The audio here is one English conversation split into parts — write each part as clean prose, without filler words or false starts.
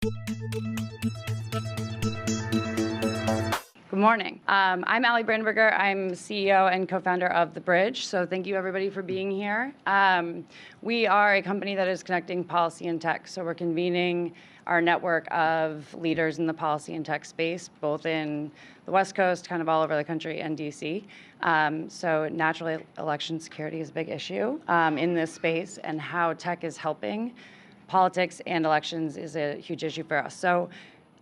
Good morning. I'm Allie Brandenberger. I'm CEO and co-founder of TheBridge. So thank you everybody for being here. We are a company that is connecting policy and tech. So we're convening our network of leaders in the policy and tech space, both in the West Coast, kind of all over the country, and DC. So naturally, election security is a big issue in this space, and how tech is helping politics and elections is a huge issue for us. So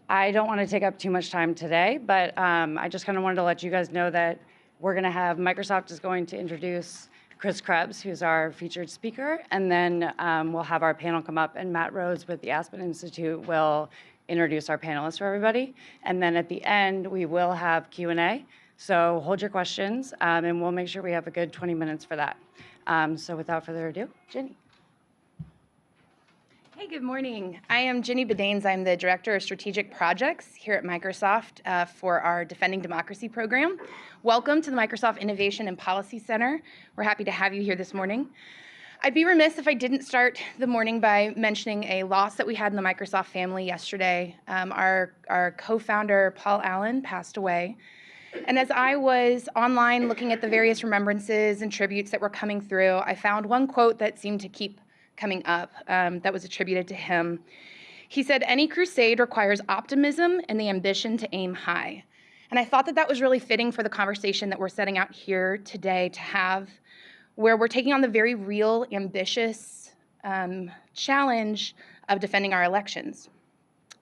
I don't want to take up too much time today, but I just kind of wanted to let you guys know that we're going to have, Microsoft is going to introduce Chris Krebs, who's our featured speaker, and then we'll have our panel come up, and Matt Rhodes with the Aspen Institute will introduce our panelists for everybody. And then at the end, we will have Q&A. So hold your questions, and we'll make sure we have a good 20 minutes for that. So without further ado, Ginny. Hey, good morning. I am Ginny Bedaines. I'm the Director of Strategic Projects here at Microsoft for our Defending Democracy program. Welcome to the Microsoft Innovation and Policy Center. We're happy to have you here this morning. I'd be remiss if I didn't start the morning by mentioning a loss that we had in the Microsoft family yesterday. Our co-founder, Paul Allen, passed away. And as I was online looking at the various remembrances and tributes that were coming through, I found one quote that seemed to keep coming up that was attributed to him. He said, "Any crusade requires optimism and the ambition to aim high." And I thought that that was really fitting for the conversation that we're setting out here today to have, where we're taking on the very real, ambitious challenge of defending our elections.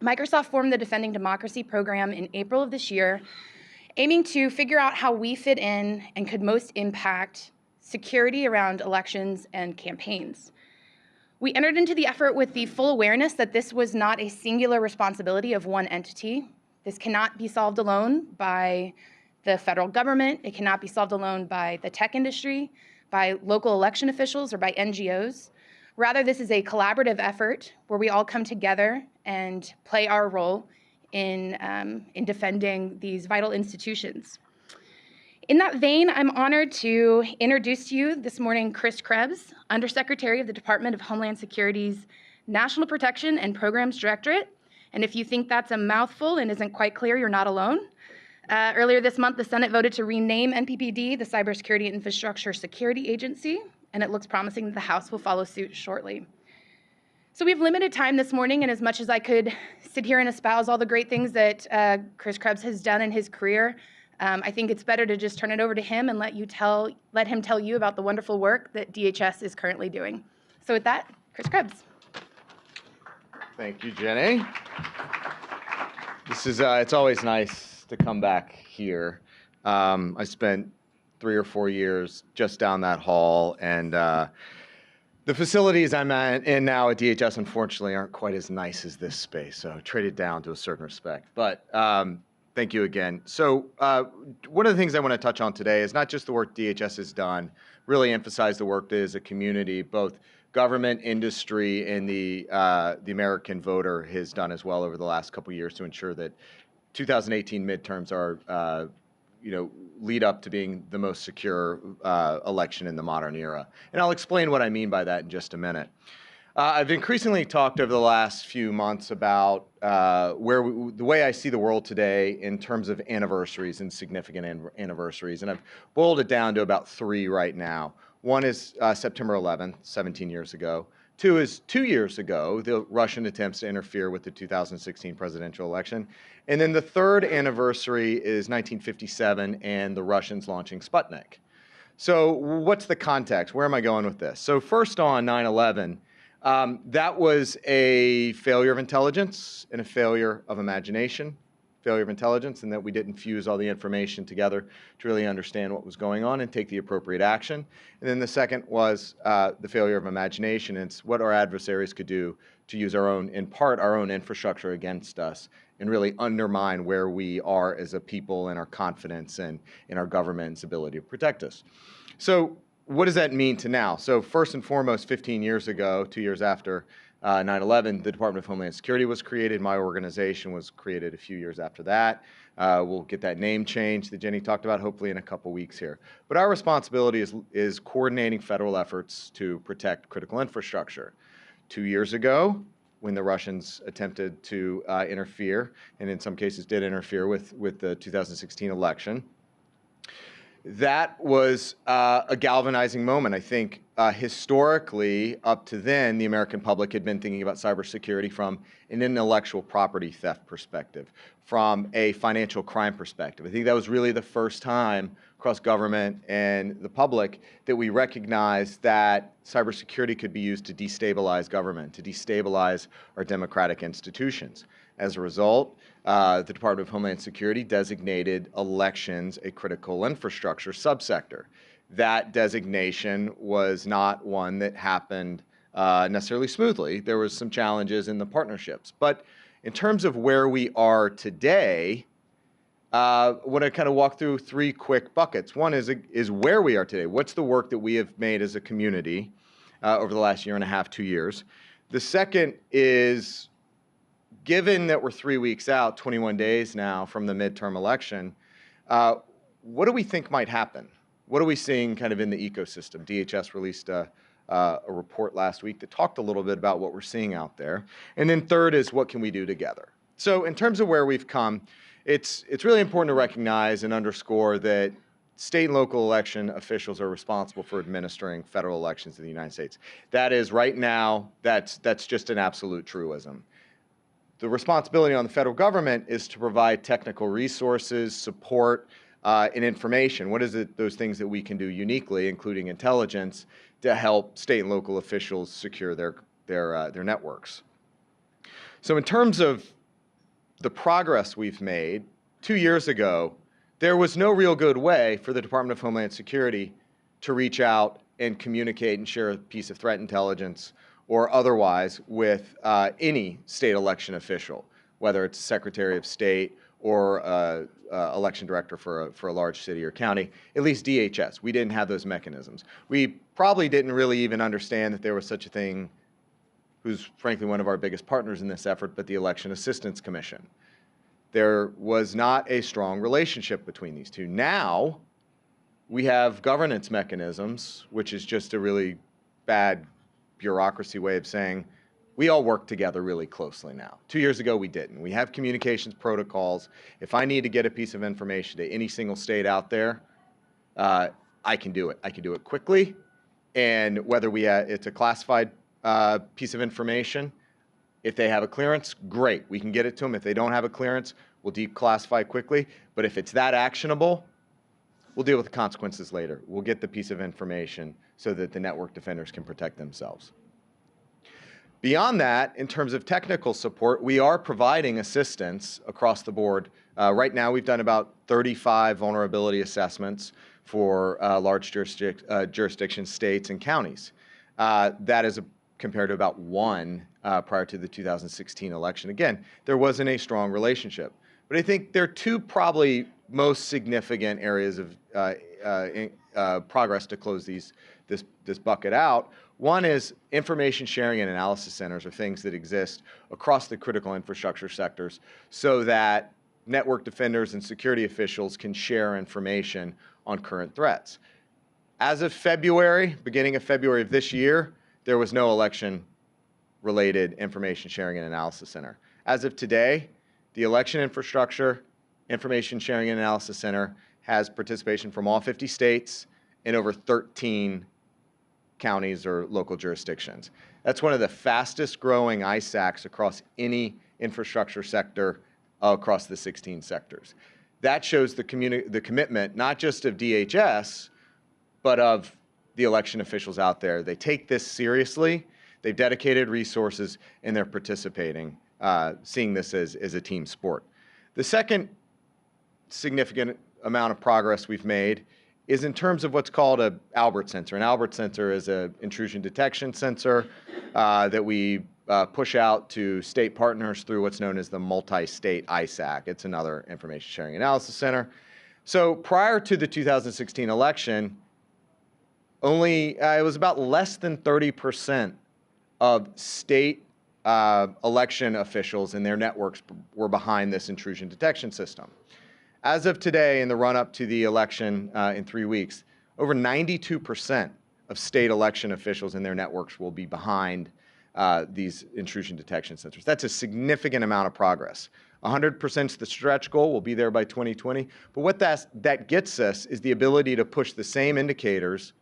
Microsoft formed the Defending Democracy program in April of this year, aiming to figure out how we fit in and could most impact security around elections and campaigns. We entered into the effort with the full awareness that this was not a singular responsibility of one entity. This cannot be solved alone by the federal government. It cannot be solved alone by the tech industry, by local election officials, or by NGOs. Rather, this is a collaborative effort where we all come together and play our role in defending these vital institutions. In that vein, I'm honored to introduce to you this morning Chris Krebs, Undersecretary of the Department of Homeland Security's National Protection and Programs Directorate. And if you think that's a mouthful and isn't quite clear, you're not alone. Earlier this month, the Senate voted to rename NPPD the Cybersecurity Infrastructure Security Agency, and it looks promising that the House will follow suit shortly. So we have limited time this morning, and as much as I could sit here and espouse all the great things that Chris Krebs has done in his career, I think it's better to just turn it over to him and let him tell you about the wonderful work that DHS is currently doing. So with that, Chris Krebs. Thank you, Jenny. This is it's always nice to come back here. I spent 3 or 4 years just down that hall, and the facilities I'm in now at DHS, unfortunately, aren't quite as nice as this space, so I traded down to a certain respect. But thank you again. So one of the things I want to touch on today is not just the work DHS has done, really emphasize the work that as a community, both government, industry, and the American voter has done as well over the last couple of years to ensure that 2018 midterms are, lead up to being the most secure election in the modern era. And I'll explain what I mean by that in just a minute. I've increasingly talked over the last few months about the way I see the world today in terms of anniversaries and significant anniversaries, and I've boiled it down to about 3 right now. One is September 11th, 17 years ago. 2 is 2 years ago, the Russian attempts to interfere with the 2016 presidential election. And then the 3rd anniversary is 1957 and the Russians launching Sputnik. So what's the context? Where am I going with this? So first on 9/11, that was a failure of intelligence and a failure of imagination. Failure of intelligence, and that we didn't fuse all the information together to really understand what was going on and take the appropriate action. And then the second was the failure of imagination. It's what our adversaries could do to use our own, in part, our own infrastructure against us and really undermine where we are as a people and our confidence and in our government's ability to protect us. So what does that mean to now? So first and foremost, 15 years ago, 2 years after 9/11, the Department of Homeland Security was created. My organization was created a few years after that. We'll get that name change that Jenny talked about hopefully in a couple weeks here. But our responsibility is coordinating federal efforts to protect critical infrastructure. 2 years ago, when the Russians attempted to interfere, and in some cases did interfere with the 2016 election. That was a galvanizing moment. I think historically, up to then, the American public had been thinking about cybersecurity from an intellectual property theft perspective, from a financial crime perspective. I think that was really the first time across government and the public that we recognized that cybersecurity could be used to destabilize government, to destabilize our democratic institutions. As a result, the Department of Homeland Security designated elections a critical infrastructure subsector. That designation was not one that happened necessarily smoothly. There was some challenges in the partnerships. But in terms of where we are today, I want to kind of walk through three quick buckets. One is where we are today. What's the work that we have made as a community over the last year and a half, 2 years? The second is, given that we're 3 weeks out, 21 days now from the midterm election, what do we think might happen? What are we seeing kind of in the ecosystem? DHS released a report last week that talked a little bit about what we're seeing out there. And then third is, what can we do together? So in terms of where we've come, it's really important to recognize and underscore that state and local election officials are responsible for administering federal elections in the United States. That is, right now, that's just an absolute truism. The responsibility on the federal government is to provide technical resources, support, and information. What is it, those things that we can do uniquely, including intelligence, to help state and local officials secure their networks? So in terms of the progress we've made, 2 years ago, there was no real good way for the Department of Homeland Security to reach out and communicate and share a piece of threat intelligence or otherwise with any state election official, whether it's a Secretary of State or election director for a large city or county, at least DHS. We didn't have those mechanisms. We probably didn't really even understand that there was such a thing, who's frankly one of our biggest partners in this effort, but the Election Assistance Commission. There was not a strong relationship between these two. Now, we have governance mechanisms, which is just a really bad bureaucracy way of saying we all work together really closely now. 2 years ago, we didn't. We have communications protocols. If I need to get a piece of information to any single state out there, I can do it. I can do it quickly, and whether it's a classified piece of information, if they have a clearance, great, we can get it to them. If they don't have a clearance, we'll declassify quickly. But if it's that actionable, we'll deal with the consequences later. We'll get the piece of information so that the network defenders can protect themselves. Beyond that, in terms of technical support, we are providing assistance across the board. Right now, we've done about 35 vulnerability assessments for large jurisdiction states and counties. That is compared to about one prior to the 2016 election. Again, there wasn't a strong relationship. But I think there are two probably most significant areas of progress to close this bucket out. One is information sharing and analysis centers, are things that exist across the critical infrastructure sectors so that network defenders and security officials can share information on current threats. As of February, beginning of February of this year, there was no election-related information sharing and analysis center. As of today, the Election Infrastructure Information Sharing and Analysis Center has participation from all 50 states and over 13 counties or local jurisdictions. That's one of the fastest growing ISACs across any infrastructure sector across the 16 sectors. That shows the commitment, not just of DHS, but of the election officials out there. They take this seriously, they've dedicated resources, and they're participating, seeing this as a team sport. The second significant amount of progress we've made is in terms of what's called an Albert sensor. An Albert sensor is an intrusion detection sensor that we push out to state partners through what's known as the multi-state ISAC. It's another information sharing analysis center. So prior to the 2016 election, it was about less than 30% of state election officials and their networks were behind this intrusion detection system. As of today, in the run-up to the election in 3 weeks, over 92% of state election officials and their networks will be behind these intrusion detection sensors. That's a significant amount of progress. 100% is the stretch goal. We'll be there by 2020. But what that gets us is the ability to push the same indicators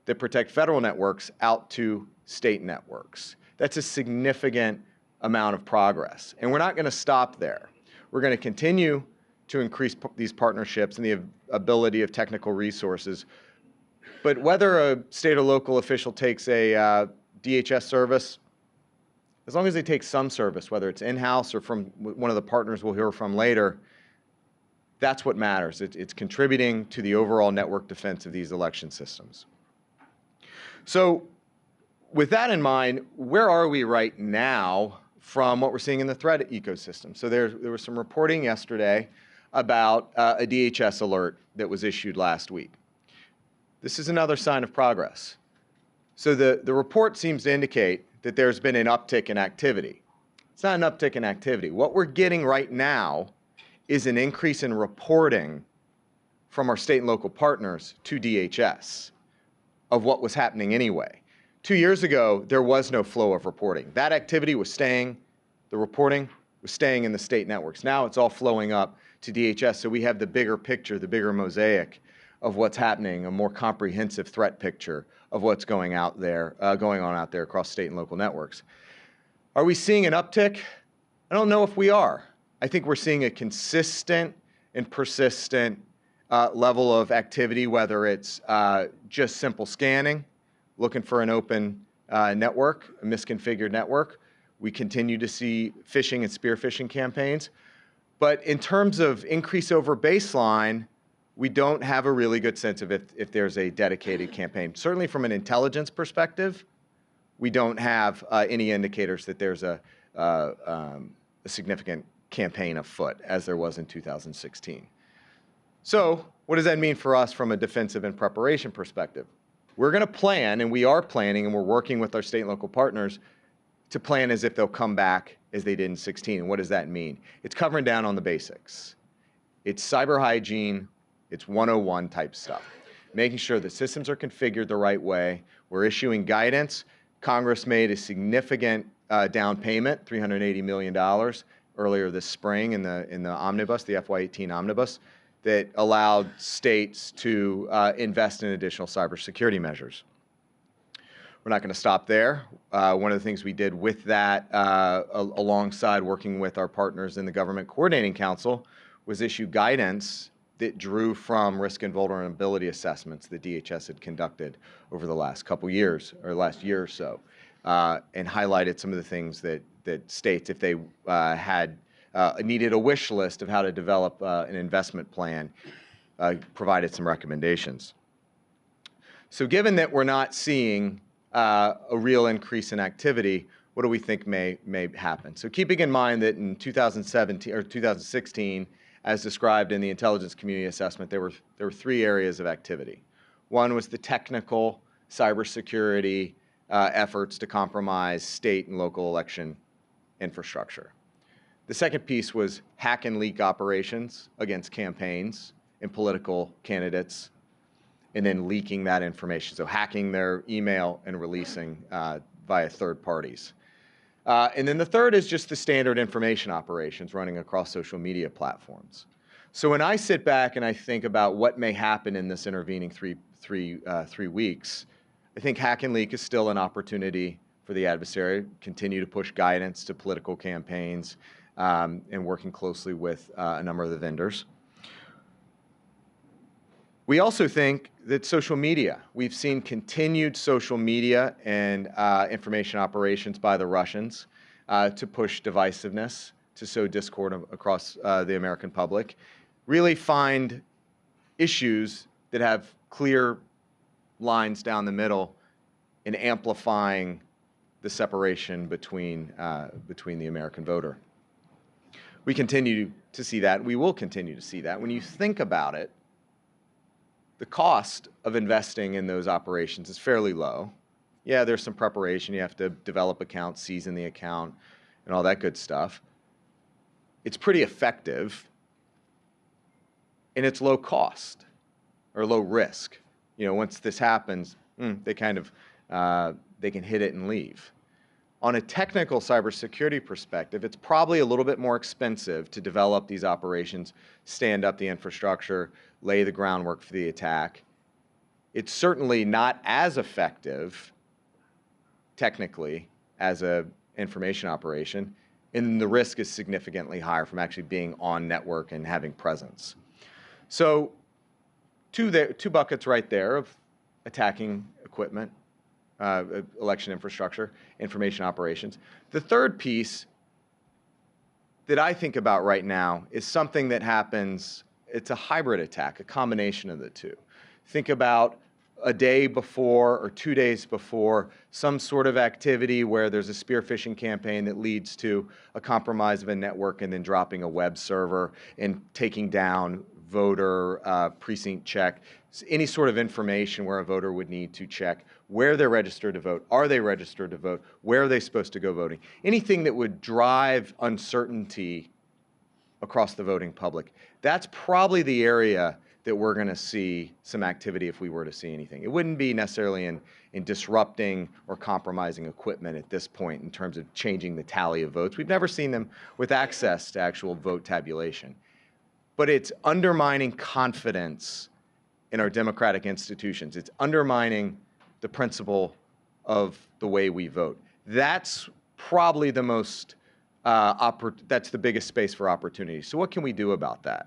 that protect federal networks out to state networks. That's a significant amount of progress. And we're not going to stop there. We're going to continue to increase these partnerships and the ability of technical resources. But whether a state or local official takes a DHS service, as long as they take some service, whether it's in-house or from one of the partners we'll hear from later, that's what matters. It's contributing to the overall network defense of these election systems. So with that in mind, where are we right now from what we're seeing in the threat ecosystem? So there was some reporting yesterday about a DHS alert that was issued last week. This is another sign of progress. So the report seems to indicate that there's been an uptick in activity. It's not an uptick in activity. What we're getting right now is an increase in reporting from our state and local partners to DHS of what was happening anyway. 2 years ago, there was no flow of reporting. That activity was staying, the reporting was staying in the state networks. Now it's all flowing up to DHS, so we have the bigger picture, the bigger mosaic of what's happening, a more comprehensive threat picture of what's going on out there across state and local networks. Are we seeing an uptick? I don't know if we are. I think we're seeing a consistent and persistent level of activity, whether it's just simple scanning, looking for an open network, a misconfigured network. We continue to see phishing and spear phishing campaigns. But in terms of increase over baseline, we don't have a really good sense of if there's a dedicated campaign. Certainly from an intelligence perspective, we don't have any indicators that there's a significant campaign afoot as there was in 2016. So what does that mean for us from a defensive and preparation perspective? We're going to plan, and we are planning, and we're working with our state and local partners to plan as if they'll come back as they did in 16. And what does that mean? It's covering down on the basics. It's cyber hygiene. It's 101 type stuff. Making sure that systems are configured the right way. We're issuing guidance. Congress made a significant down payment, $380 million, earlier this spring in the omnibus, the FY18 omnibus, that allowed states to invest in additional cybersecurity measures. We're not going to stop there. One of the things we did with that, alongside working with our partners in the Government Coordinating Council, was issue guidance that drew from risk and vulnerability assessments that DHS had conducted over the last couple years, or last year or so, and highlighted some of the things that states, if they needed a wish list of how to develop an investment plan, provided some recommendations. So given that we're not seeing a real increase in activity, what do we think may happen? So keeping in mind that in 2017 or 2016, as described in the intelligence community assessment, there were 3 areas of activity. One was the technical cybersecurity efforts to compromise state and local election infrastructure. The second piece was hack and leak operations against campaigns and political candidates, and then leaking that information, so hacking their email and releasing via third parties. And then the third is just the standard information operations running across social media platforms. So when I sit back and I think about what may happen in this intervening three weeks, I think hack and leak is still an opportunity for the adversary, continue to push guidance to political campaigns, and working closely with a number of the vendors. We also think that social media, we've seen continued social media and information operations by the Russians to push divisiveness, to sow discord across the American public, really find issues that have clear lines down the middle in amplifying the separation between the American voter. We continue to see that. We will continue to see that. When you think about it, the cost of investing in those operations is fairly low. Yeah, there's some preparation. You have to develop accounts, season the account, and all that good stuff. It's pretty effective, and it's low cost or low risk. You know, once this happens, they kind of they can hit it and leave. On a technical cybersecurity perspective, it's probably a little bit more expensive to develop these operations, stand up the infrastructure, lay the groundwork for the attack. It's certainly not as effective, technically, as an information operation, and the risk is significantly higher from actually being on network and having presence. So two buckets right there of attacking equipment, election infrastructure, information operations. The third piece that I think about right now is something that happens, it's a hybrid attack, a combination of the two. Think about a day before or 2 days before some sort of activity where there's a spear phishing campaign that leads to a compromise of a network and then dropping a web server and taking down voter precinct check, any sort of information where a voter would need to check where they're registered to vote, are they registered to vote, where are they supposed to go voting, anything that would drive uncertainty across the voting public. That's probably the area that we're going to see some activity if we were to see anything. It wouldn't be necessarily in disrupting or compromising equipment at this point in terms of changing the tally of votes. We've never seen them with access to actual vote tabulation. But it's undermining confidence in our democratic institutions. It's undermining the principle of the way we vote. That's probably the most, that's the biggest space for opportunity. So what can we do about that?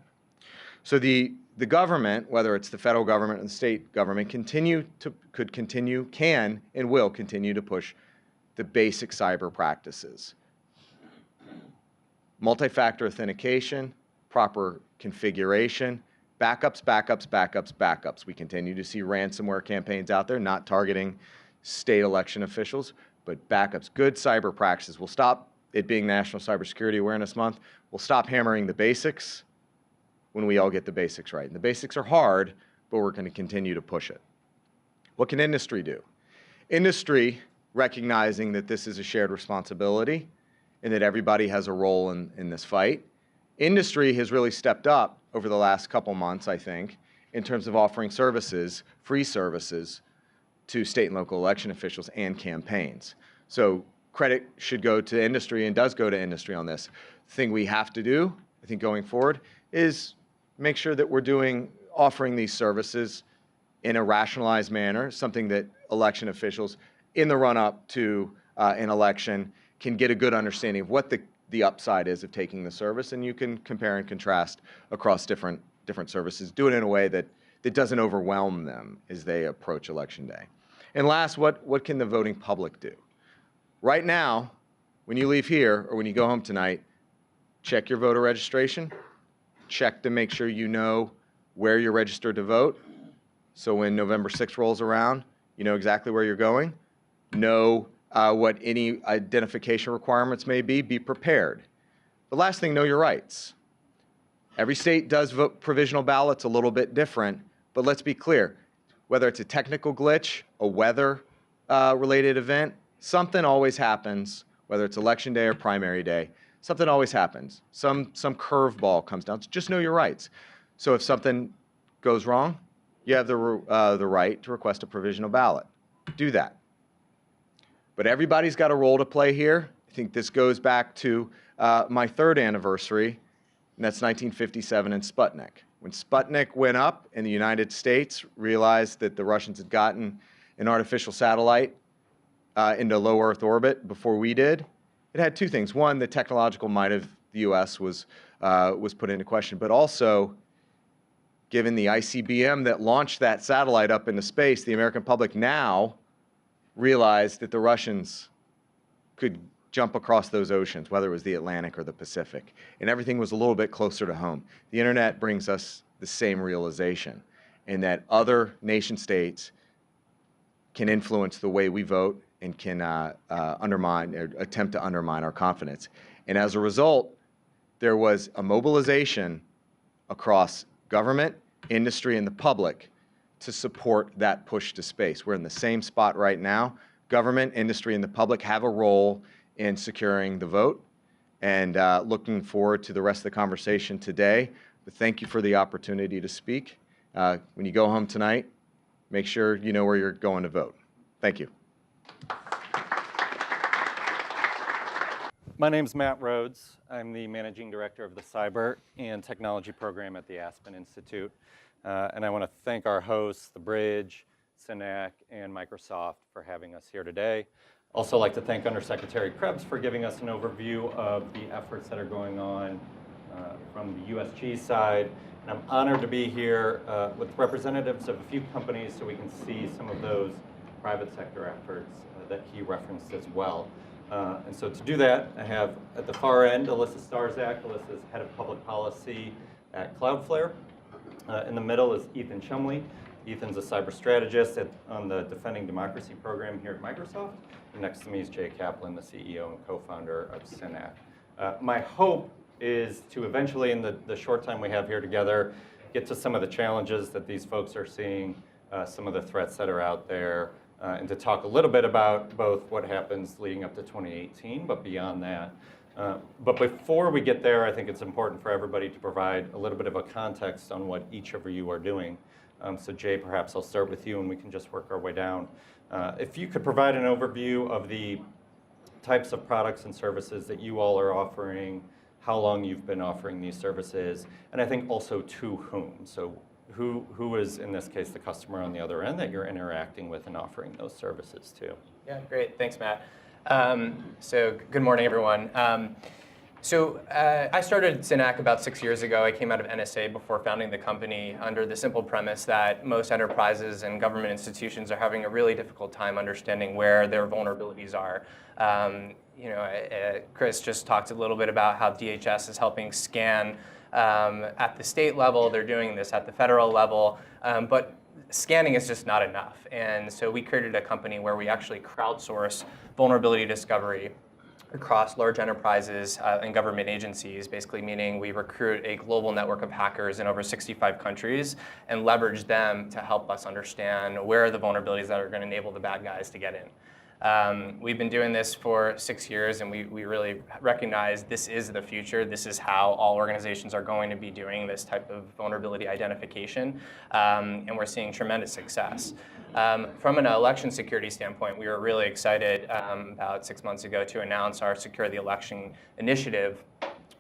So the government, whether it's the federal government or the state government, can and will continue to push the basic cyber practices. Multi-factor authentication, proper configuration, backups, backups, backups, backups. We continue to see ransomware campaigns out there, not targeting state election officials, but backups. Good cyber practices. We'll stop it being National Cybersecurity Awareness Month. We'll stop hammering the basics when we all get the basics right. And the basics are hard, but we're going to continue to push it. What can industry do? Industry, recognizing that this is a shared responsibility and that everybody has a role in this fight, industry has really stepped up over the last couple months, I think, in terms of offering services, free services, to state and local election officials and campaigns. So credit should go to industry and does go to industry on this. The thing we have to do, I think, going forward is make sure that we're offering these services in a rationalized manner, something that election officials in the run-up to an election can get a good understanding of what the upside is of taking the service, and you can compare and contrast across different services. Do it in a way that doesn't overwhelm them as they approach Election Day. And last, what can the voting public do? Right now, when you leave here or when you go home tonight, check your voter registration, check to make sure you know where you're registered to vote, so when November 6th rolls around, you know exactly where you're going. Know what any identification requirements may be prepared. The last thing, know your rights. Every state does vote provisional ballots a little bit different, but let's be clear, whether it's a technical glitch, a weather related event, something always happens, whether it's Election Day or primary day, something always happens. Some curveball comes down. So just know your rights. So if something goes wrong, you have the right to request a provisional ballot. Do that. But everybody's got a role to play here. I think this goes back to my third anniversary, and that's 1957 and Sputnik. When Sputnik went up and the United States realized that the Russians had gotten an artificial satellite into low Earth orbit before we did, it had two things. One, the technological might of the U.S. was put into question, but also, given the ICBM that launched that satellite up into space, the American public now realized that the Russians could jump across those oceans, whether it was the Atlantic or the Pacific, and everything was a little bit closer to home. The internet brings us the same realization, and that other nation states can influence the way we vote and can undermine or attempt to undermine our confidence. And as a result, there was a mobilization across government, industry, and the public to support that push to space. We're in the same spot right now. Government, industry, and the public have a role in securing the vote, and looking forward to the rest of the conversation today. But thank you for the opportunity to speak. When you go home tonight, make sure you know where you're going to vote. Thank you. My name's Matt Rhodes. I'm the Managing Director of the Cyber and Technology Program at the Aspen Institute. And I want to thank our hosts, TheBridge, Synack, and Microsoft for having us here today. Also like to thank Undersecretary Krebs for giving us an overview of the efforts that are going on from the USG side. And I'm honored to be here with representatives of a few companies so we can see some of those private sector efforts that he referenced as well. And so to do that, I have at the far end, Alyssa Starzak. Alyssa's Head of Public Policy at Cloudflare. In the middle is Ethan Chumley. Ethan's a cyber strategist on the Defending Democracy program here at Microsoft. And next to me is Jay Kaplan, the CEO and co-founder of Synack. My hope is to eventually, in the short time we have here together, get to some of the challenges that these folks are seeing, some of the threats that are out there, and to talk a little bit about both what happens leading up to 2018, but beyond that. But before we get there, I think it's important for everybody to provide a little bit of a context on what each of you are doing. So Jay, perhaps I'll start with you and we can just work our way down. If you could provide an overview of the types of products and services that you all are offering, how long you've been offering these services, and I think also to whom. So who is, in this case, the customer on the other end that you're interacting with and offering those services to? Yeah, great. Thanks, Matt. So good morning, everyone. I started Synack about 6 years ago. I came out of NSA before founding the company under the simple premise that most enterprises and government institutions are having a really difficult time understanding where their vulnerabilities are. Chris just talked a little bit about how DHS is helping scan at the state level. They're doing this at the federal level, but scanning is just not enough. And so we created a company where we actually crowdsource vulnerability discovery across large enterprises and government agencies, basically meaning we recruit a global network of hackers in over 65 countries and leverage them to help us understand where are the vulnerabilities that are going to enable the bad guys to get in. We've been doing this for 6 years, and we really recognize this is the future. This is how all organizations are going to be doing this type of vulnerability identification, and we're seeing tremendous success. From an election security standpoint, we were really excited about 6 months ago to announce our Secure the Election initiative,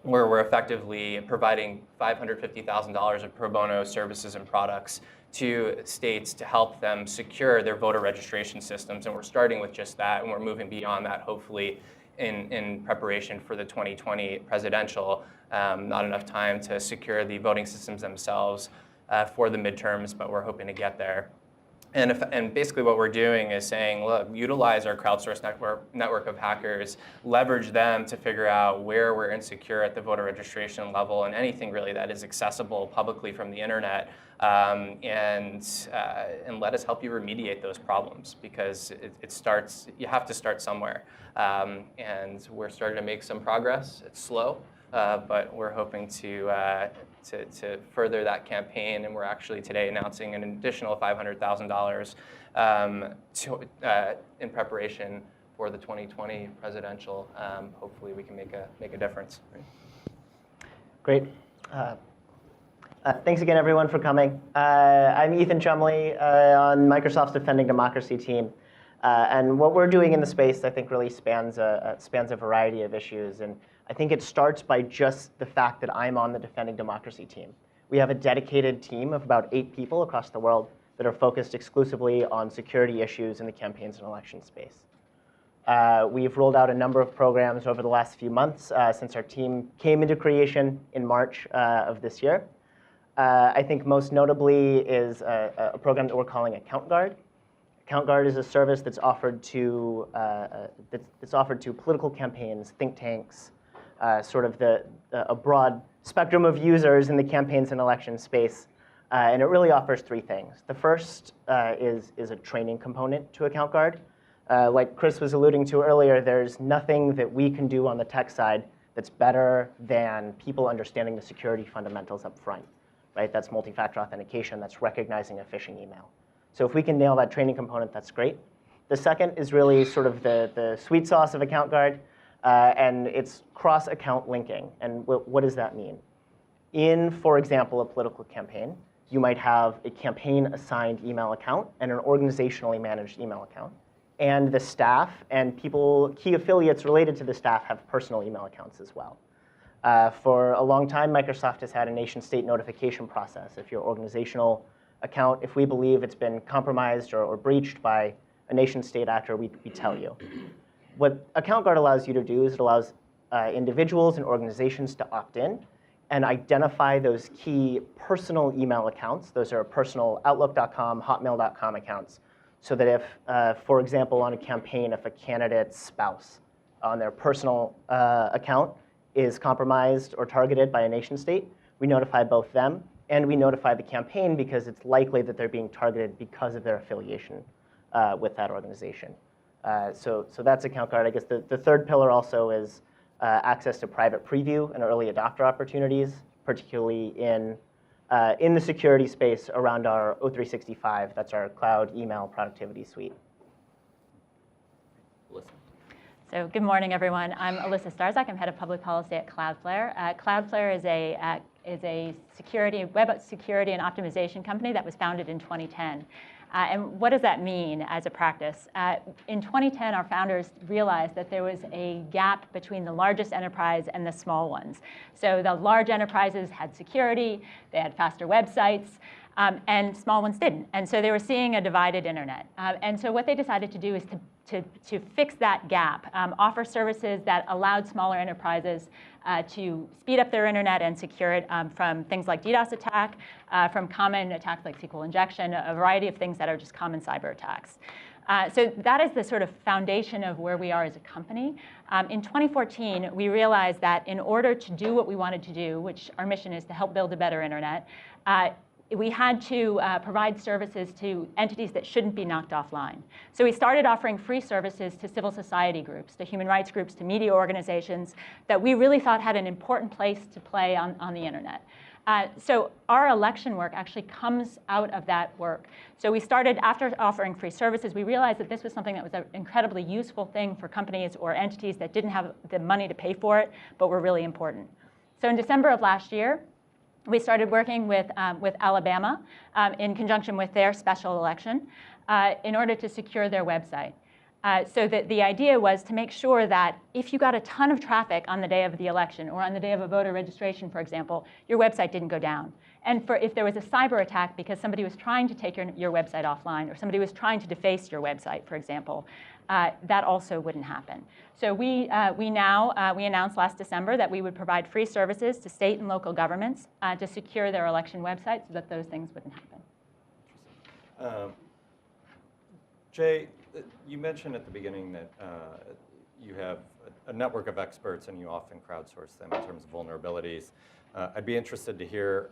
where we're effectively providing $550,000 of pro bono services and products to states to help them secure their voter registration systems. And we're starting with just that, and we're moving beyond that, hopefully, in preparation for the 2020 presidential. Not enough time to secure the voting systems themselves for the midterms, but we're hoping to get there. And basically what we're doing is saying, look, utilize our crowdsourced network of hackers, leverage them to figure out where we're insecure at the voter registration level and anything really that is accessible publicly from the internet, and let us help you remediate those problems, because you have to start somewhere. And we're starting to make some progress. It's slow, but we're hoping to further that campaign, and we're actually today announcing an additional $500,000 in preparation for the 2020 presidential. Hopefully, we can make a difference. Right? Great. Thanks again, everyone, for coming. I'm Ethan Chumley on Microsoft's Defending Democracy team. And what we're doing in the space, I think, really spans a variety of issues. And I think it starts by just the fact that I'm on the Defending Democracy team. We have a dedicated team of about 8 people across the world that are focused exclusively on security issues in the campaigns and election space. We've rolled out a number of programs over the last few months since our team came into creation in March of this year. I think most notably is a program that we're calling Account Guard. Account Guard is a service that's offered to political campaigns, think tanks, sort of a broad spectrum of users in the campaigns and election space. And it really offers 3 things. The first is a training component to Account Guard. Like Chris was alluding to earlier, there's nothing that we can do on the tech side that's better than people understanding the security fundamentals up front. Right? That's multi-factor authentication. That's recognizing a phishing email. So if we can nail that training component, that's great. The second is really sort of the sweet sauce of Account Guard, and it's cross-account linking. And what does that mean? In, for example, a political campaign, you might have a campaign-assigned email account and an organizationally managed email account. and the staff and people, key affiliates related to the staff have personal email accounts as well. For a long time, Microsoft has had a nation-state notification process. If your organizational account, if we believe it's been compromised or breached by a nation-state actor, we tell you. What Account Guard allows you to do is it allows individuals and organizations to opt in and identify those key personal email accounts. Those are personal Outlook.com, Hotmail.com accounts. So that if, for example, on a campaign, if a candidate's spouse on their personal account is compromised or targeted by a nation state, we notify both them and we notify the campaign because it's likely that they're being targeted because of their affiliation with that organization. So that's Account Guard. I guess the third pillar also is access to private preview and early adopter opportunities, particularly in the security space around our O365. That's our cloud email productivity suite. So good morning, everyone. I'm Alyssa Starzak. I'm head of public policy at Cloudflare. Cloudflare is a web security and optimization company that was founded in 2010. And what does that mean as a practice? In 2010, our founders realized that there was a gap between the largest enterprise and the small ones. So the large enterprises had security, they had faster websites, and small ones didn't. And so they were seeing a divided internet. And so what they decided to do is to fix that gap, offer services that allowed smaller enterprises to speed up their internet and secure it from things like DDoS attack, from common attacks like SQL injection, a variety of things that are just common cyber attacks. So that is the sort of foundation of where we are as a company. In 2014, we realized that in order to do what we wanted to do, which our mission is to help build a better internet, we had to provide services to entities that shouldn't be knocked offline. So we started offering free services to civil society groups, to human rights groups, to media organizations that we really thought had an important place to play on the internet. So our election work actually comes out of that work. So we started, after offering free services, we realized that this was something that was an incredibly useful thing for companies or entities that didn't have the money to pay for it, but were really important. So in December of last year, we started working with Alabama in conjunction with their special election in order to secure their website. So the idea was to make sure that if you got a ton of traffic on the day of the election or on the day of a voter registration, for example, your website didn't go down. And if there was a cyber attack because somebody was trying to take your website offline or somebody was trying to deface your website, for example, that also wouldn't happen. So we announced last December that we would provide free services to state and local governments to secure their election websites so that those things wouldn't happen. Jay, you mentioned at the beginning that you have a network of experts and you often crowdsource them in terms of vulnerabilities. I'd be interested to hear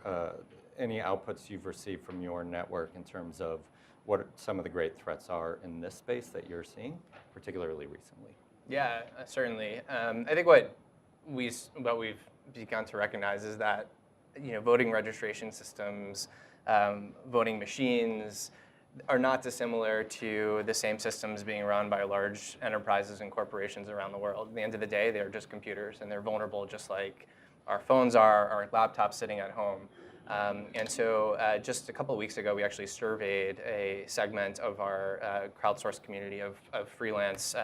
any outputs you've received from your network in terms of what some of the great threats are in this space that you're seeing, particularly recently. Yeah, certainly. I think what we've begun to recognize is that voting registration systems, voting machines are not dissimilar to the same systems being run by large enterprises and corporations around the world. At the end of the day, they're just computers, and they're vulnerable just like our phones are, our laptops sitting at home. And so just a couple of weeks ago, we actually surveyed a segment of our crowdsourced community of freelance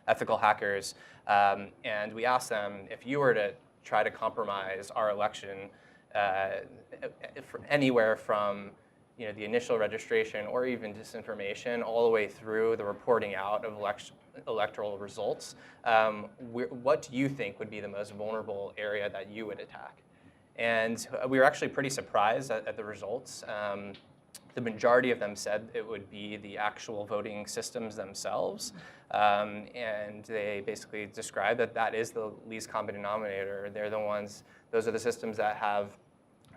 ethical hackers. And we asked them, if you were to try to compromise our election anywhere from the initial registration or even disinformation all the way through the reporting out of electoral results, what do you think would be the most vulnerable area that you would attack? And we were actually pretty surprised at the results. The majority of them said it would be the actual voting systems themselves. And they basically described that is the least common denominator. Those are the systems that have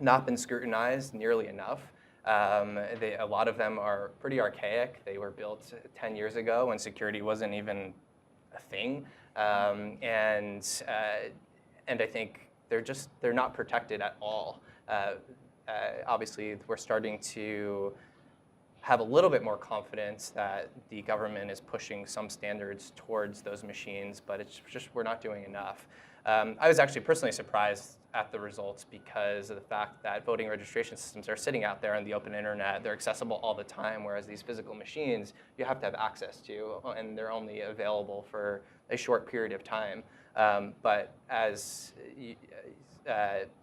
not been scrutinized nearly enough. A lot of them are pretty archaic. They were built 10 years ago when security wasn't even a thing. And I think they're not protected at all. Obviously, we're starting to have a little bit more confidence that the government is pushing some standards towards those machines, but it's just we're not doing enough. I was actually personally surprised at the results because of the fact that voting registration systems are sitting out there on the open internet. They're accessible all the time, whereas these physical machines you have to have access to, and they're only available for a short period of time. But as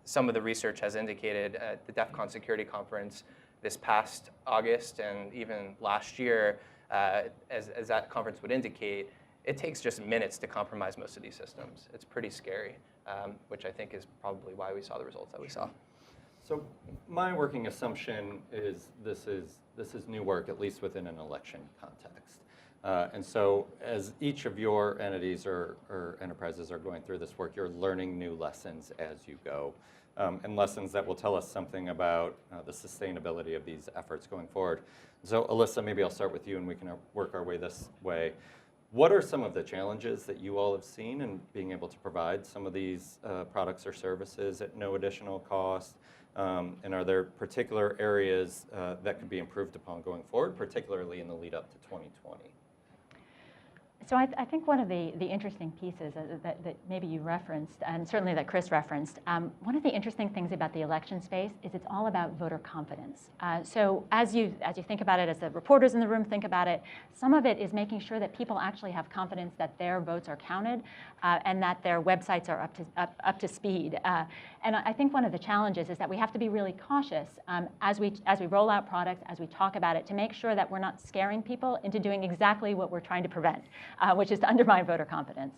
some of the research has indicated at the DEF CON Security Conference this past August and even last year, as that conference would indicate, it takes just minutes to compromise most of these systems. It's pretty scary, which I think is probably why we saw the results that we saw. So my working assumption is this is new work, at least within an election context. And so as each of your entities or enterprises are going through this work, you're learning new lessons as you go, and lessons that will tell us something about the sustainability of these efforts going forward. So Alyssa, maybe I'll start with you and we can work our way this way. What are some of the challenges that you all have seen in being able to provide some of these products or services at no additional cost? And are there particular areas that could be improved upon going forward, particularly in the lead up to 2020? So I think one of the interesting pieces that maybe you referenced, and certainly that Chris referenced, one of the interesting things about the election space is it's all about voter confidence. So as you think about it, as the reporters in the room think about it, some of it is making sure that people actually have confidence that their votes are counted and that their websites are up to speed. And I think one of the challenges is that we have to be really cautious as we roll out products, as we talk about it, to make sure that we're not scaring people into doing exactly what we're trying to prevent. Which is to undermine voter confidence.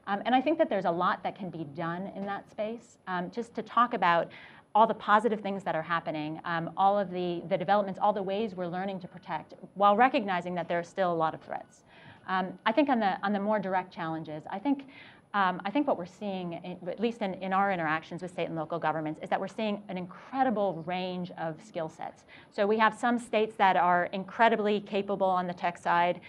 And I think that there's a lot that can be done in that space, just to talk about all the positive things that are happening, all of the developments, all the ways we're learning to protect, while recognizing that there are still a lot of threats. I think on the more direct challenges, I think what we're seeing, at least in our interactions with state and local governments, is that we're seeing an incredible range of skill sets. So we have some states that are incredibly capable on the tech side.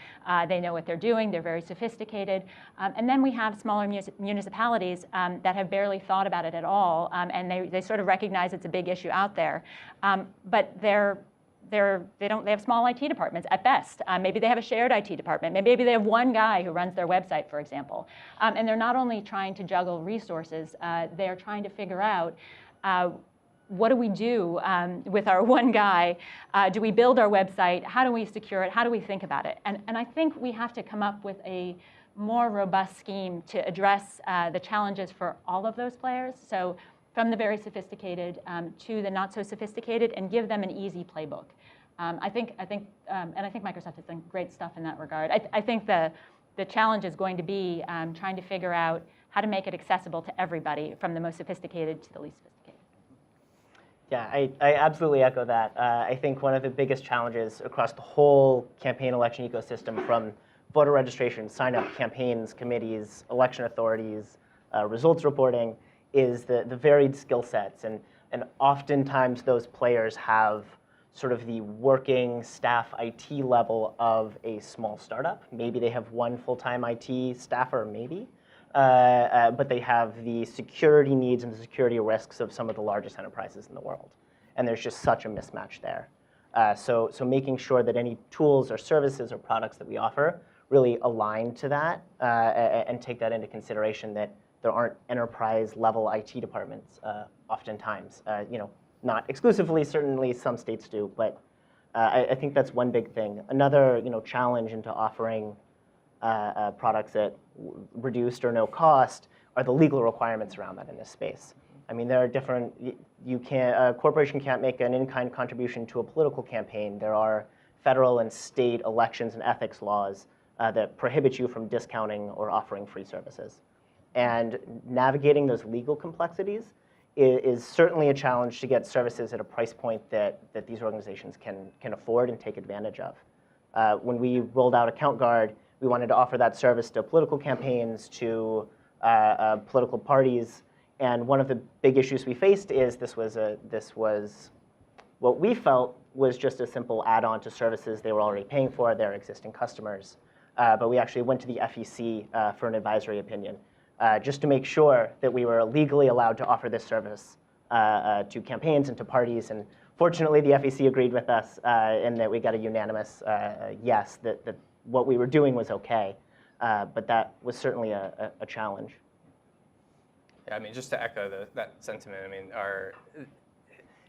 They know what they're doing. They're very sophisticated. And then we have smaller municipalities that have barely thought about it at all, and they sort of recognize it's a big issue out there. But they have small IT departments at best. Maybe they have a shared IT department. Maybe they have one guy who runs their website, for example. And they're not only trying to juggle resources, they're trying to figure out what do we do with our one guy? Do we build our website? How do we secure it? How do we think about it? And I think we have to come up with a more robust scheme to address the challenges for all of those players. So from the very sophisticated to the not so sophisticated, and give them an easy playbook. I think Microsoft has done great stuff in that regard. I think the challenge is going to be trying to figure out how to make it accessible to everybody, from the most sophisticated to the least sophisticated. Yeah, I absolutely echo that. I think one of the biggest challenges across the whole campaign election ecosystem, from voter registration, sign-up, campaigns, committees, election authorities, results reporting, is the varied skill sets. And oftentimes those players have sort of the working staff IT level of a small startup. Maybe they have one full-time IT staffer, maybe. But they have the security needs and the security risks of some of the largest enterprises in the world. And there's just such a mismatch there. So making sure that any tools or services or products that we offer really align to that and take that into consideration, that there aren't enterprise-level IT departments oftentimes. Not exclusively, certainly some states do, but I think that's one big thing. Another challenge into offering products at reduced or no cost are the legal requirements around that in this space. I mean, there are different, a corporation can't make an in-kind contribution to a political campaign. There are federal and state elections and ethics laws that prohibit you from discounting or offering free services. And navigating those legal complexities is certainly a challenge to get services at a price point that these organizations can afford and take advantage of. When we rolled out Account Guard, we wanted to offer that service to political campaigns, to political parties. And one of the big issues we faced is this was what we felt was just a simple add-on to services they were already paying for, their existing customers. But we actually went to the FEC for an advisory opinion, just to make sure that we were legally allowed to offer this service to campaigns and to parties. And fortunately, the FEC agreed with us in that we got a unanimous yes, that what we were doing was okay. But that was certainly a challenge. Yeah, I mean, just to echo that sentiment, I mean,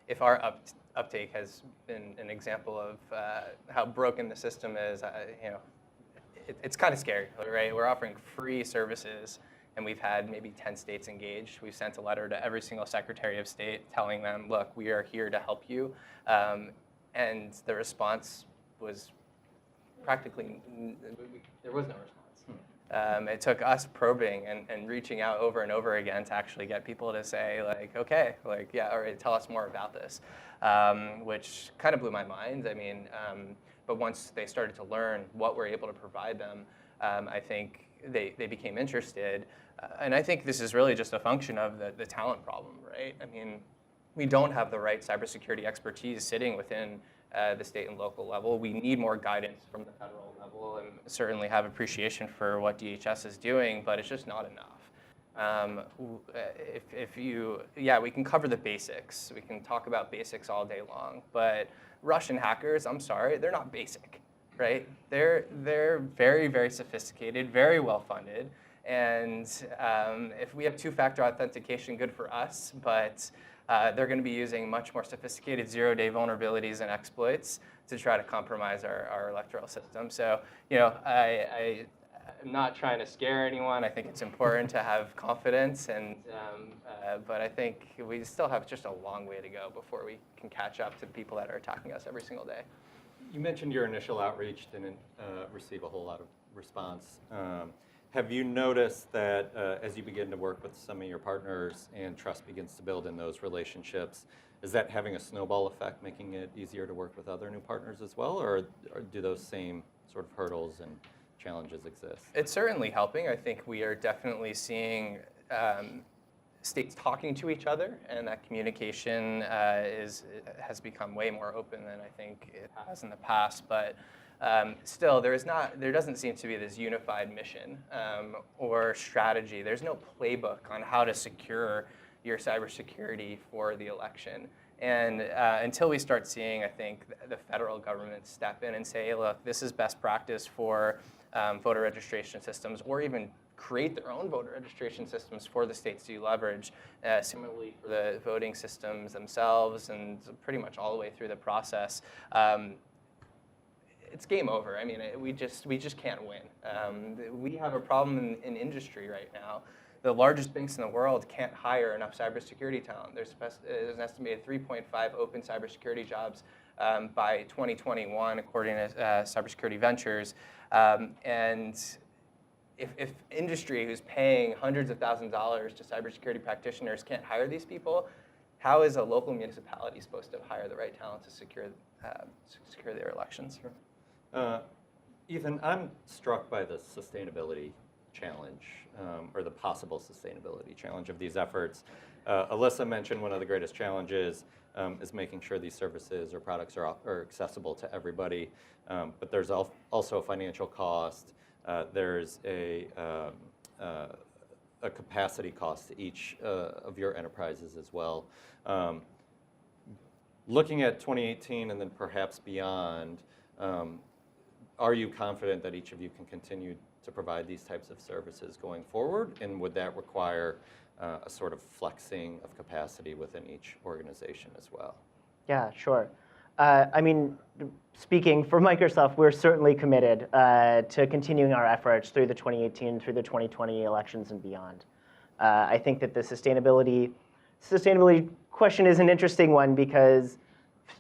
if our uptake has been an example of how broken the system is, it's kind of scary, right? We're offering free services, and we've had maybe 10 states engaged. We've sent a letter to every single Secretary of State telling them, look, we are here to help you. And the response was practically, there was no response. It took us probing and reaching out over and over again to actually get people to say, like, okay, like, yeah, all right, tell us more about this, which kind of blew my mind. I mean, but once they started to learn what we're able to provide them, I think they became interested. And I think this is really just a function of the talent problem, right? I mean, we don't have the right cybersecurity expertise sitting within the state and local level. We need more guidance from the federal level, and certainly have appreciation for what DHS is doing, but it's just not enough. We can cover the basics. We can talk about basics all day long, but Russian hackers, I'm sorry, they're not basic, right? They're very, very sophisticated, very well funded, and if we have two-factor authentication, good for us, but they're going to be using much more sophisticated zero-day vulnerabilities and exploits to try to compromise our electoral system. So, I'm not trying to scare anyone. I think it's important to have confidence, but I think we still have just a long way to go before we can catch up to the people that are attacking us every single day. You mentioned your initial outreach didn't receive a whole lot of response. Have you noticed that as you begin to work with some of your partners and trust begins to build in those relationships, is that having a snowball effect, making it easier to work with other new partners as well, or do those same sort of hurdles and challenges exist? It's certainly helping. I think we are definitely seeing states talking to each other, and that communication has become way more open than I think it has in the past. But still, there doesn't seem to be this unified mission or strategy. There's no playbook on how to secure your cybersecurity for the election. And until we start seeing, I think, the federal government step in and say, look, this is best practice for voter registration systems, or even create their own voter registration systems for the states to leverage, similarly for the voting systems themselves, and pretty much all the way through the process. It's game over. I mean, we just can't win. We have a problem in industry right now. The largest banks in the world can't hire enough cybersecurity talent. There's an estimated 3.5 open cybersecurity jobs by 2021, according to Cybersecurity Ventures. And if industry, who's paying hundreds of thousands of dollars to cybersecurity practitioners, can't hire these people, how is a local municipality supposed to hire the right talent to secure their elections? Sure. Ethan, I'm struck by the sustainability challenge, or the possible sustainability challenge of these efforts. Alyssa mentioned one of the greatest challenges is making sure these services or products are accessible to everybody, but there's also a financial cost. There's a capacity cost to each of your enterprises as well. Looking at 2018 and then perhaps beyond, are you confident that each of you can continue to provide these types of services going forward? And would that require a sort of flexing of capacity within each organization as well? Yeah, sure. I mean, speaking for Microsoft, we're certainly committed to continuing our efforts through the 2018, through the 2020 elections and beyond. I think that the sustainability question is an interesting one because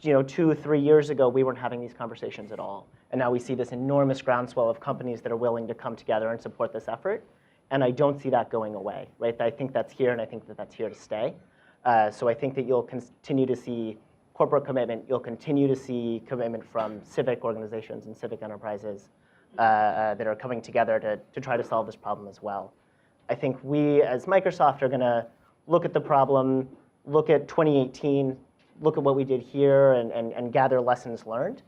2-3 years ago, we weren't having these conversations at all. And now we see this enormous groundswell of companies that are willing to come together and support this effort. And I don't see that going away, right? I think that's here, and I think that that's here to stay. So I think that you'll continue to see corporate commitment. You'll continue to see commitment from civic organizations and civic enterprises that are coming together to try to solve this problem as well. I think we, as Microsoft, are going to look at the problem, look at 2018, look at what we did here, and gather lessons learned.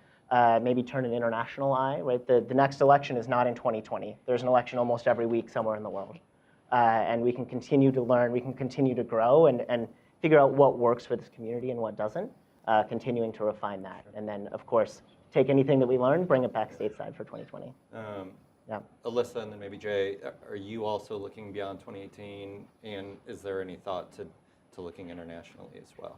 Maybe turn an international eye, right? The next election is not in 2020. There's an election almost every week somewhere in the world. And we can continue to learn, we can continue to grow and figure out what works for this community and what doesn't, continuing to refine that. And then, of course, take anything that we learn, bring it back stateside for 2020. Yeah. Alyssa and then maybe Jay, are you also looking beyond 2018? And is there any thought to looking internationally as well?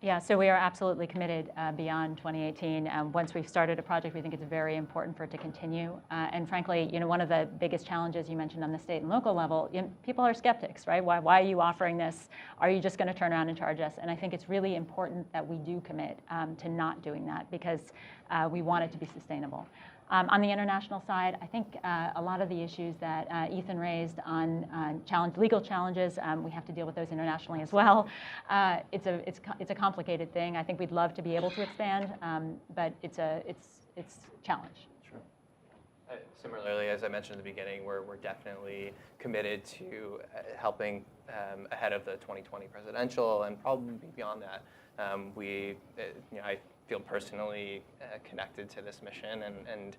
Yeah, so we are absolutely committed beyond 2018. Once we've started a project, we think it's very important for it to continue. And frankly, one of the biggest challenges you mentioned on the state and local level, people are skeptics, right? Why are you offering this? Are you just going to turn around and charge us? And I think it's really important that we do commit to not doing that, because we want it to be sustainable. On the international side, I think a lot of the issues that Ethan raised on legal challenges, we have to deal with those internationally as well. It's a complicated thing. I think we'd love to be able to expand, but it's a challenge. Sure. Similarly, as I mentioned at the beginning, we're definitely committed to helping ahead of the 2020 presidential and probably beyond that. I feel personally connected to this mission, and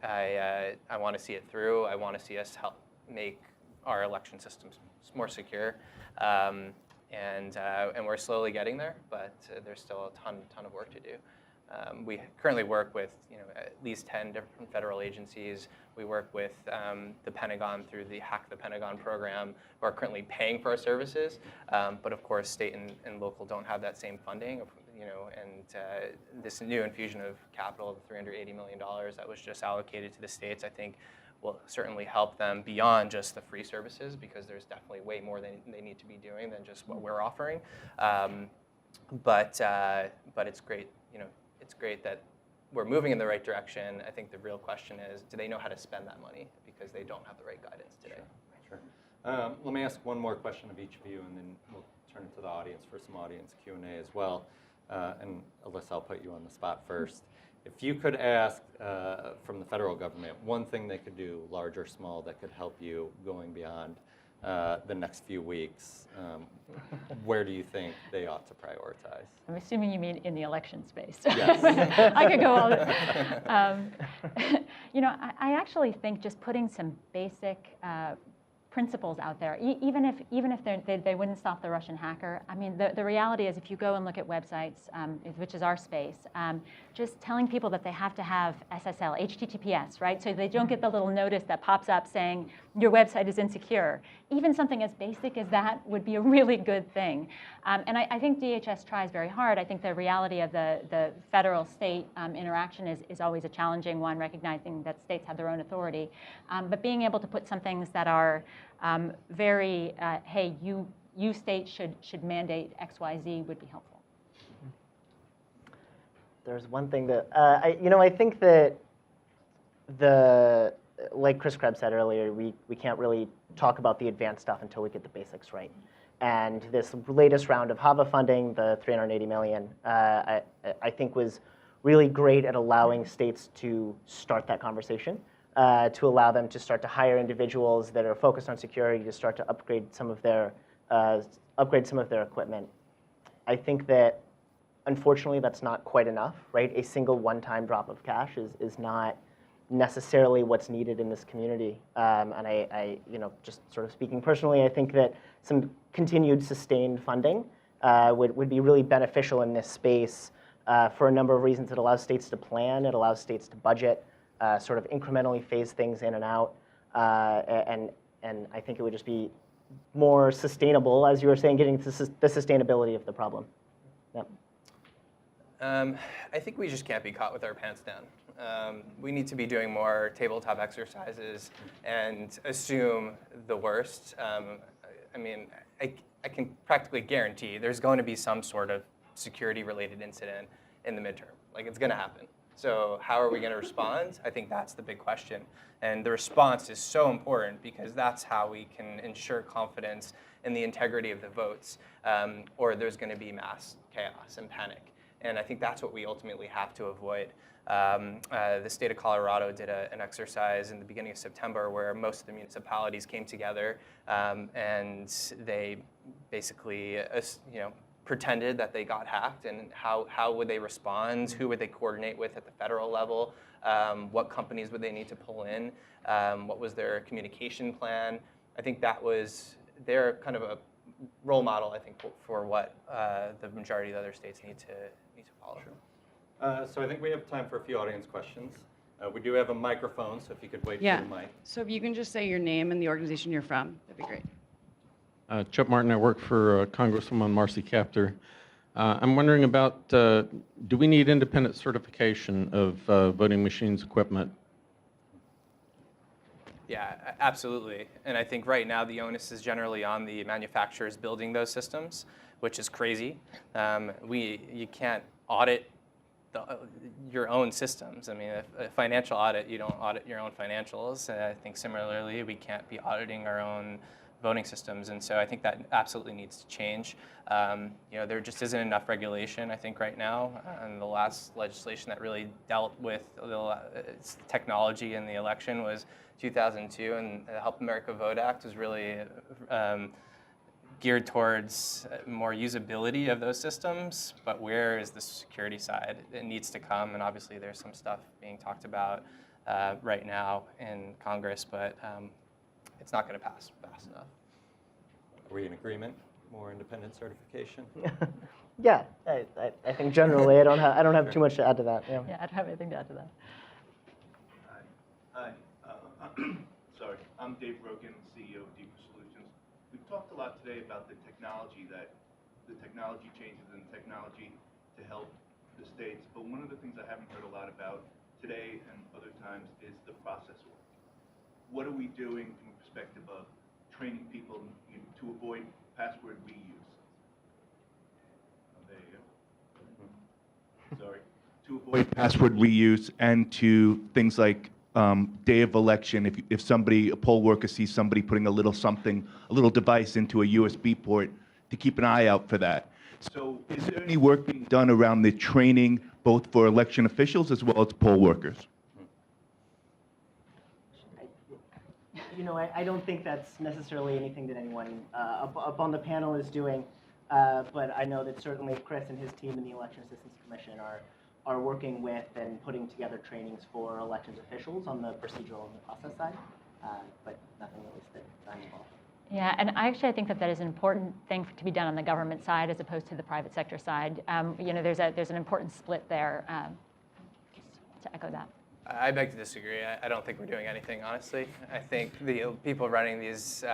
I want to see it through. I want to see us help make our election systems more secure, and we're slowly getting there, but there's still a ton of work to do. We currently work with at least 10 different federal agencies. We work with the Pentagon through the Hack the Pentagon program, who are currently paying for our services. But of course, state and local don't have that same funding. And this new infusion of capital, the $380 million that was just allocated to the states, I think will certainly help them beyond just the free services, because there's definitely way more they need to be doing than just what we're offering. But it's great, it's great that we're moving in the right direction. I think the real question is, do they know how to spend that money? Because they don't have the right guidance today. Sure. Let me ask one more question of each of you, and then we'll turn it to the audience for some audience Q&A as well. And Alyssa, I'll put you on the spot first. If you could ask from the federal government one thing they could do, large or small, that could help you going beyond the next few weeks, where do you think they ought to prioritize? I'm assuming you mean in the election space. Yes. I could go all I actually think just putting some basic principles out there, even if they wouldn't stop the Russian hacker. I mean, the reality is, if you go and look at websites, which is our space, just telling people that they have to have SSL, HTTPS, right? So they don't get the little notice that pops up saying your website is insecure. Even something as basic as that would be a really good thing. And I think DHS tries very hard. I think the reality of the federal-state interaction is always a challenging one, recognizing that states have their own authority. But being able to put some things that are very, hey, you states should mandate X, Y, Z would be helpful. There's one thing that, I think that like Chris Krebs said earlier, we can't really talk about the advanced stuff until we get the basics right. And this latest round of HAVA funding, the $380 million, I think was really great at allowing states to start that conversation, to allow them to start to hire individuals that are focused on security, to start to upgrade some of their equipment. I think that, unfortunately, that's not quite enough, right? A single one-time drop of cash is not necessarily what's needed in this community. And I just sort of speaking personally, I think that some continued sustained funding would be really beneficial in this space for a number of reasons. It allows states to plan, it allows states to budget, sort of incrementally phase things in and out, and I think it would just be more sustainable, as you were saying, getting to the sustainability of the problem. Yep. I think we just can't be caught with our pants down. We need to be doing more tabletop exercises and assume the worst. I mean, I can practically guarantee there's going to be some sort of security-related incident in the midterm. Like, it's going to happen. So how are we going to respond? I think that's the big question. And the response is so important, because that's how we can ensure confidence in the integrity of the votes, or there's going to be mass chaos and panic. And I think that's what we ultimately have to avoid. The state of Colorado did an exercise in the beginning of September where most of the municipalities came together, and they basically pretended that they got hacked, and how would they respond? Who would they coordinate with at the federal level? What companies would they need to pull in? What was their communication plan? I think that was their kind of a role model, I think, for what the majority of the other states need to follow. Sure. So I think we have time for a few audience questions. We do have a microphone, so if you could wait Yeah. for the mic. So if you can just say your name and the organization you're from, that'd be great. Chuck Martin, I work for Congresswoman Marcy Kaptur. I'm wondering about, do we need independent certification of voting machines equipment? Yeah, absolutely. And I think right now the onus is generally on the manufacturers building those systems, which is crazy. You can't audit your own systems. I mean, a financial audit, you don't audit your own financials. And I think similarly, we can't be auditing our own voting systems. And so I think that absolutely needs to change. There just isn't enough regulation, I think, right now. And the last legislation that really dealt with the technology in the election was 2002, and the Help America Vote Act was really geared towards more usability of those systems, but where is the security side? It needs to come, and obviously there's some stuff being talked about right now in Congress, but it's not going to pass fast enough. Are we in agreement? More independent certification? Yeah, I think generally I don't have too much to add to that. Yeah. Yeah, I don't have anything to add to that. Hi. Sorry. I'm Dave Rogan, CEO of Deeper Solutions. We've talked a lot today about the technology changes and technology to help the states. But one of the things I haven't heard a lot about today and other times is the process work. What are we doing from a perspective of training people to avoid password reuse? Oh, there you go. Sorry. To avoid password reuse and to things like day of election, if a poll worker sees somebody putting a little device into a USB port, to keep an eye out for that. So is there any work being done around the training, both for election officials as well as poll workers? I don't think that's necessarily anything that anyone up on the panel is doing, but I know that certainly Chris and his team in the Election Assistance Commission are working with and putting together trainings for elections officials on the procedural and the process side, but nothing at least that I'm involved. Yeah, and I think that is an important thing to be done on the government side as opposed to the private sector side. There's an important split there. Just to echo that. I beg to disagree. I don't think we're doing anything, honestly. I think the people running these,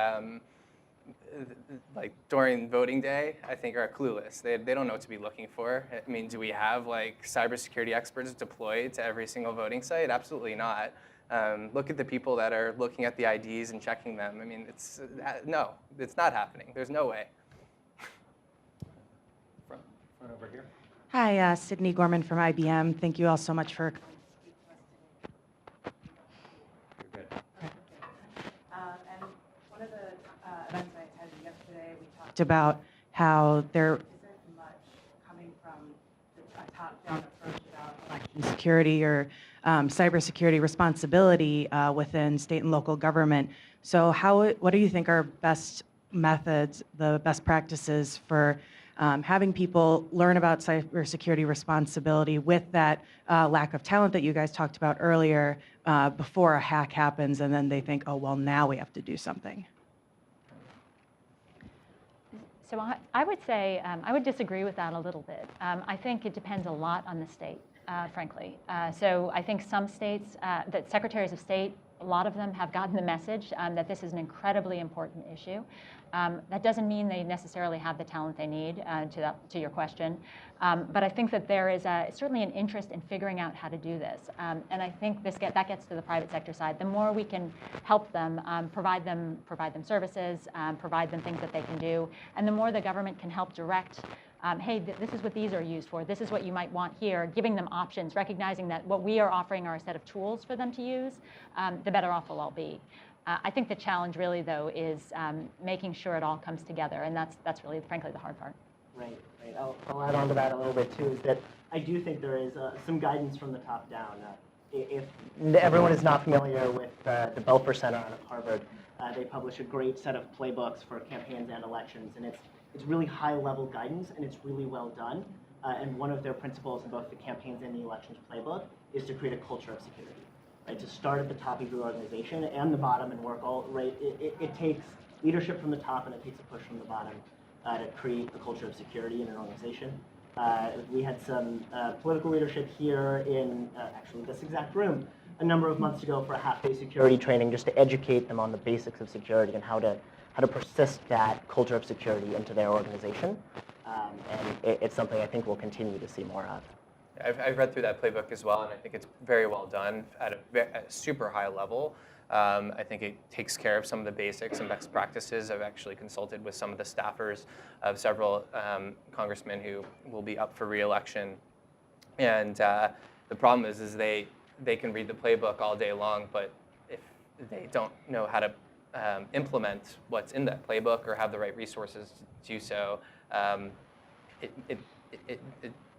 like during voting day, I think are clueless. They don't know what to be looking for. I mean, do we have like cybersecurity experts deployed to every single voting site? Absolutely not. Look at the people that are looking at the IDs and checking them. I mean, no, it's not happening. There's no way. Front over here. Hi, Sydney Gorman from IBM. Thank you all so much for. You're good. And one of the events I attended yesterday, we talked about how there isn't much coming from a top-down approach about election security or cybersecurity responsibility within state and local government. So what do you think are best methods, the best practices for having people learn about cybersecurity responsibility with that lack of talent that you guys talked about earlier before a hack happens and then they think, oh, well, now we have to do something? So I would say, I would disagree with that a little bit. I think it depends a lot on the state, frankly. So I think some states, that secretaries of state, a lot of them have gotten the message that this is an incredibly important issue. That doesn't mean they necessarily have the talent they need, to your question. But I think that there is certainly an interest in figuring out how to do this. And I think that gets to the private sector side. The more we can help them, provide them services, provide them things that they can do, and the more the government can help direct, hey, this is what these are used for, this is what you might want here, giving them options, recognizing that what we are offering are a set of tools for them to use, the better off we'll all be. I think the challenge really, though, is making sure it all comes together, and that's really, frankly, the hard part. Right. I'll add on to that a little bit, too, is that I do think there is some guidance from the top down. If everyone is not familiar with the Belfer Center out of Harvard, they publish a great set of playbooks for campaigns and elections, and it's really high-level guidance, and it's really well done. And one of their principles in both the campaigns and the elections playbook is to create a culture of security. Right, to start at the top of your organization and the bottom and work all right. It takes leadership from the top and it takes a push from the bottom to create a culture of security in an organization. We had some political leadership here in actually this exact room a number of months ago for a half-day security training just to educate them on the basics of security and how to persist that culture of security into their organization. And it's something I think we'll continue to see more of. I've read through that playbook as well, and I think it's very well done at a super high level. I think it takes care of some of the basics and best practices. I've actually consulted with some of the staffers of several congressmen who will be up for re-election. And the problem is they can read the playbook all day long, but if they don't know how to implement what's in that playbook or have the right resources to do so, it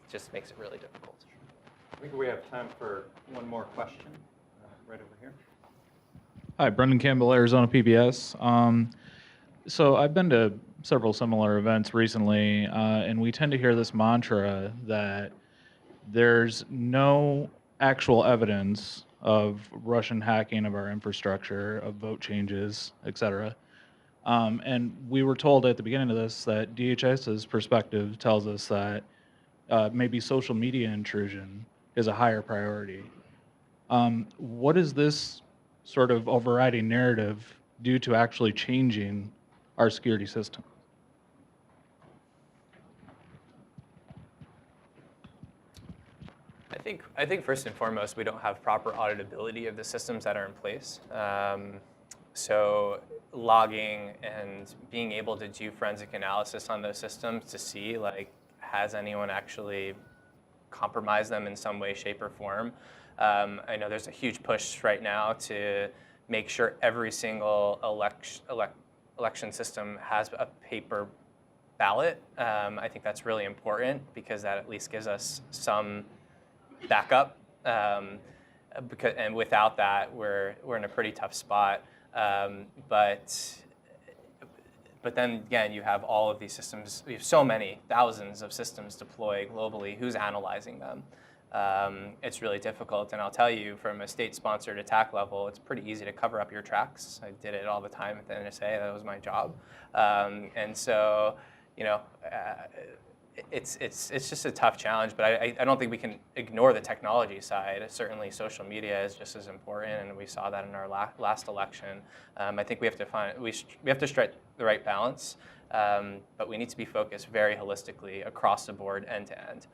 just makes it really difficult. I think we have time for one more question right over here. Hi, Brendan Campbell, Arizona PBS. So I've been to several similar events recently, and we tend to hear this mantra that there's no actual evidence of Russian hacking of our infrastructure, of vote changes, et cetera. And we were told at the beginning of this that DHS's perspective tells us that maybe social media intrusion is a higher priority. What is this sort of overriding narrative due to actually changing our security system? I think first and foremost, we don't have proper auditability of the systems that are in place. So logging and being able to do forensic analysis on those systems to see, like, has anyone actually compromised them in some way, shape, or form? I know there's a huge push right now to make sure every single election system has a paper ballot. I think that's really important because that at least gives us some backup. And without that, we're in a pretty tough spot. But then again, you have all of these systems. We have so many, thousands of systems deployed globally. Who's analyzing them? It's really difficult. And I'll tell you, from a state-sponsored attack level, it's pretty easy to cover up your tracks. I did it all the time at the NSA. That was my job. And so, you know, it's just a tough challenge. But I don't think we can ignore the technology side. Certainly, social media is just as important, and we saw that in our last election. I think we have to strike the right balance, but we need to be focused very holistically across the board, end to end.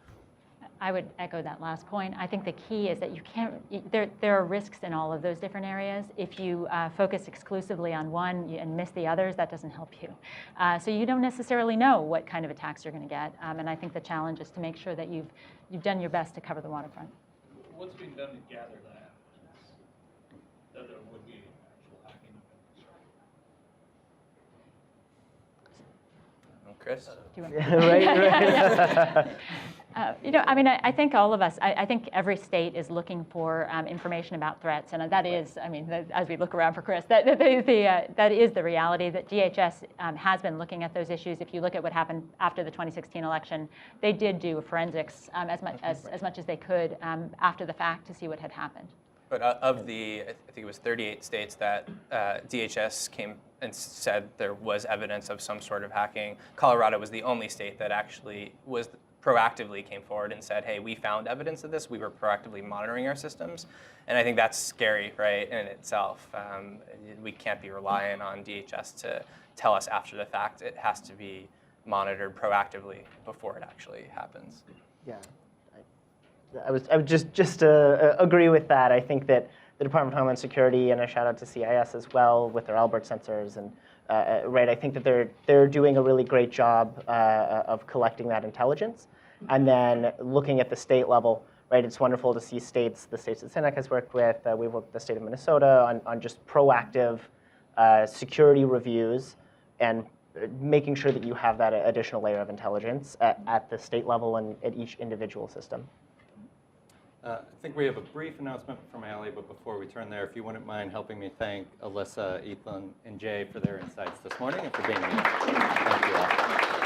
I would echo that last point. I think the key is that you can't, there are risks in all of those different areas. If you focus exclusively on one and miss the others, that doesn't help you. So you don't necessarily know what kind of attacks you're going to get. And I think the challenge is to make sure that you've done your best to cover the waterfront. What's being done to gather that evidence that there would be actual hacking of Chris? Right. You know, I mean, I think all of us, I think every state is looking for information about threats, and that is, I mean, as we look around for Chris, that is the reality that DHS has been looking at those issues. If you look at what happened after the 2016 election, they did do forensics as much as they could after the fact to see what had happened. But of the, I think it was 38 states that DHS came and said there was evidence of some sort of hacking, Colorado was the only state that actually proactively came forward and said, hey, we found evidence of this. We were proactively monitoring our systems. And I think that's scary, right, in itself. We can't be reliant on DHS to tell us after the fact. It has to be monitored proactively before it actually happens. Yeah, I would just agree with that. I think that the Department of Homeland Security, and a shout out to CIS as well with their Albert sensors, and right, I think that they're doing a really great job of collecting that intelligence, and then looking at the state level. Right, it's wonderful to see the states that Synack has worked with. We've worked with the state of Minnesota on just proactive security reviews and making sure that you have that additional layer of intelligence at the state level and at each individual system. I think we have a brief announcement from Allie, but before we turn there, if you wouldn't mind helping me thank Alyssa, Ethan, and Jay for their insights this morning and for being here. Thank you all.